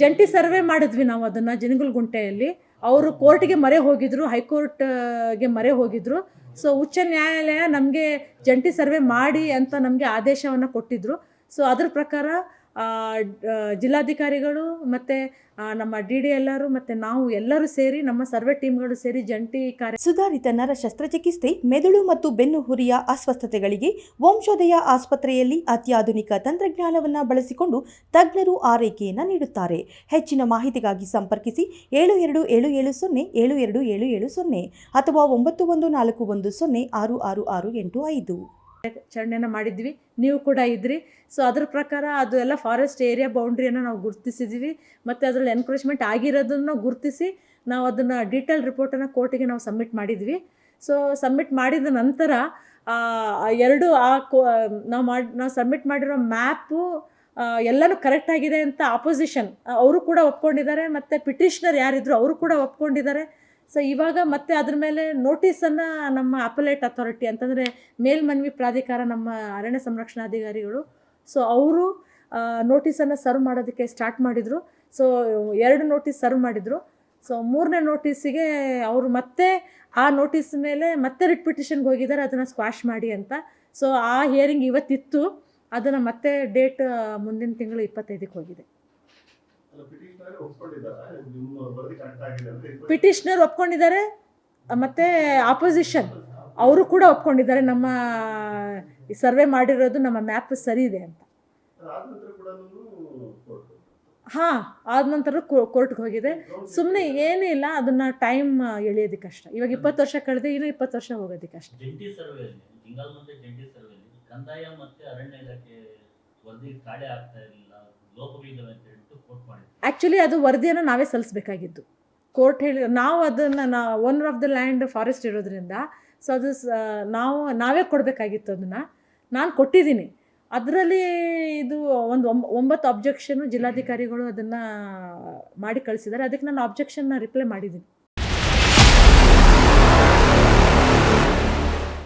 ಜಂಟಿ ಸರ್ವೆ ಮಾಡಿದ್ವಿ ನಾವು ಅದನ್ನು ಜಿನಗಲಗುಂಟೆಯಲ್ಲಿ. ಅವರು ಕೋರ್ಟ್ಗೆ ಮೊರೆ ಹೋಗಿದ್ರು, ಹೈಕೋರ್ಟ್ಗೆ ಮೊರೆ ಹೋಗಿದ್ರು. ಸೊ ಉಚ್ಚ ನ್ಯಾಯಾಲಯ ನಮಗೆ ಜಂಟಿ ಸರ್ವೆ ಮಾಡಿ ಅಂತ ನಮಗೆ ಆದೇಶವನ್ನು ಕೊಟ್ಟಿದ್ದರು. ಸೊ ಅದ್ರ ಪ್ರಕಾರ ಜಿಲ್ಲಾಧಿಕಾರಿಗಳು ಮತ್ತು ನಮ್ಮ DDLರು ಮತ್ತು ನಾವು ಎಲ್ಲರೂ ಸೇರಿ, ನಮ್ಮ ಸರ್ವೆ ಟೀಮ್ಗಳು ಸೇರಿ ಜಂಟಿ ಕಾರ್ಯ. ಸುಧಾರಿತ ನರ ಶಸ್ತ್ರಚಿಕಿತ್ಸೆ, ಮೆದುಳು ಮತ್ತು ಬೆನ್ನು ಹುರಿಯ ಅಸ್ವಸ್ಥತೆಗಳಿಗೆ ವಂಶೋದಯ ಆಸ್ಪತ್ರೆಯಲ್ಲಿ ಅತ್ಯಾಧುನಿಕ ತಂತ್ರಜ್ಞಾನವನ್ನು ಬಳಸಿಕೊಂಡು ತಜ್ಞರು ಆರೈಕೆಯನ್ನು ನೀಡುತ್ತಾರೆ. ಹೆಚ್ಚಿನ ಮಾಹಿತಿಗಾಗಿ ಸಂಪರ್ಕಿಸಿ 727770727770 ಅಥವಾ 9141106665. ಚರಣೆಯನ್ನು ಮಾಡಿದ್ವಿ, ನೀವು ಕೂಡ ಇದ್ರಿ. ಸೊ ಅದ್ರ ಪ್ರಕಾರ ಅದು ಎಲ್ಲ ಫಾರೆಸ್ಟ್ ಏರಿಯಾ ಬೌಂಡ್ರಿಯನ್ನು ನಾವು ಗುರುತಿಸಿದ್ವಿ ಮತ್ತು ಅದರಲ್ಲಿ ಎನ್ಕ್ರೋಚ್ಮೆಂಟ್ ಆಗಿರೋದನ್ನು ಗುರುತಿಸಿ ನಾವು ಅದನ್ನು ಡೀಟೇಲ್ ರಿಪೋರ್ಟನ್ನು ಕೋರ್ಟಿಗೆ ನಾವು ಸಬ್ಮಿಟ್ ಮಾಡಿದ್ವಿ. ಸೊ ಸಬ್ಮಿಟ್ ಮಾಡಿದ ನಂತರ ನಾವು ಸಬ್ಮಿಟ್ ಮಾಡಿರೋ ಮ್ಯಾಪು ಎಲ್ಲನೂ ಕರೆಕ್ಟಾಗಿದೆ ಅಂತ ಆಪೋಸಿಷನ್ ಅವರು ಕೂಡ ಒಪ್ಕೊಂಡಿದ್ದಾರೆ ಮತ್ತು ಪಿಟಿಷನರ್ ಯಾರಿದ್ರು ಅವರು ಕೂಡ ಒಪ್ಕೊಂಡಿದ್ದಾರೆ. ಸೊ ಇವಾಗ ಮತ್ತೆ ಅದ್ರ ಮೇಲೆ ನೋಟಿಸನ್ನು ನಮ್ಮ ಅಪಲೇಟ್ ಅಥಾರಿಟಿ ಅಂತಂದರೆ ಮೇಲ್ಮನವಿ ಪ್ರಾಧಿಕಾರ, ನಮ್ಮ ಅರಣ್ಯ ಸಂರಕ್ಷಣಾಧಿಕಾರಿಗಳು, ಸೊ ಅವರು ನೋಟಿಸನ್ನು ಸರ್ವ್ ಮಾಡೋದಕ್ಕೆ ಸ್ಟಾರ್ಟ್ ಮಾಡಿದರು. ಸೊ 2 ನೋಟಿಸ್ ಸರ್ವ್ ಮಾಡಿದರು. ಸೊ 3ನೇ ನೋಟಿಸಿಗೆ ಅವರು ಮತ್ತೆ ಆ ನೋಟಿಸ್ ಮೇಲೆ ಮತ್ತೆ ರಿಟ್ ಪಿಟಿಷನ್ಗೆ ಹೋಗಿದ್ದಾರೆ, ಅದನ್ನು ಸ್ಕ್ವಾಶ್ ಮಾಡಿ ಅಂತ. ಸೊ ಆ ಹಿಯರಿಂಗ್ ಇವತ್ತಿತ್ತು, ಅದನ್ನು ಮತ್ತೆ ಡೇಟ್ ಮುಂದಿನ ತಿಂಗಳು 25ಕ್ಕೆ ಹೋಗಿದೆ. ಪಿಟಿಷನರ್ ಒಪ್ಕೊಂಡಿದ್ದಾರೆ ಮತ್ತು ಆಪೋಸಿಷನ್ ಅವರು ಕೂಡ ಒಪ್ಕೊಂಡಿದ್ದಾರೆ, ನಮ್ಮ ಸರ್ವೆ ಮಾಡಿರೋದು ನಮ್ಮ ಮ್ಯಾಪ್ ಸರಿ ಇದೆ ಅಂತ. ಹಾಂ, ಆದ ನಂತರ ಕೋರ್ಟ್ಗೆ ಹೋಗಿದೆ. ಸುಮ್ಮನೆ ಏನೂ ಇಲ್ಲ, ಅದನ್ನು ಟೈಮ್ ಎಳೆಯೋದಕ್ಕಷ್ಟ. ಇವಾಗ 20 ವರ್ಷ ಕಳೆದು ಇನ್ನೂ 20 ವರ್ಷ ಹೋಗೋದಕ್ಕಷ್ಟ. ಜಂಟಿ ಸರ್ವೆಯಲ್ಲಿ ಕಂದಾಯ ಮತ್ತು ಅರಣ್ಯ ಇಲಾಖೆ ವರದಿ ತಾಳೆ ಆಗ್ತಾ ಇರಲಿಲ್ಲ, ಲೋಪಗಳಿದ್ದಾವೆ ಅಂತ ಹೇಳ್ಬಿಟ್ಟು ಕೋರ್ಟ್ ಮಾಡಿದ್ರು. ಆ್ಯಕ್ಚುಲಿ ಅದು ವರದಿಯನ್ನು ನಾವೇ ಸಲ್ಲಿಸಬೇಕಾಗಿದ್ದು. ಕೋರ್ಟ್ ಹೇಳಿ ನಾವು ಅದನ್ನು owner of the land forest ಇರೋದ್ರಿಂದ ಸೊ ಅದು ನಾವೇ ಕೊಡಬೇಕಾಗಿತ್ತು. ಅದನ್ನು ನಾನು ಕೊಟ್ಟಿದ್ದೀನಿ. ಅದರಲ್ಲಿ ಇದು ಒಂದು 9 ಅಬ್ಜೆಕ್ಷನ್ನು ಜಿಲ್ಲಾಧಿಕಾರಿಗಳು ಅದನ್ನು ಮಾಡಿ ಕಳಿಸಿದ್ದಾರೆ. ಅದಕ್ಕೆ ನಾನು ಅಬ್ಜೆಕ್ಷನ್ನ ರಿಪ್ಲೈ ಮಾಡಿದ್ದೀನಿ.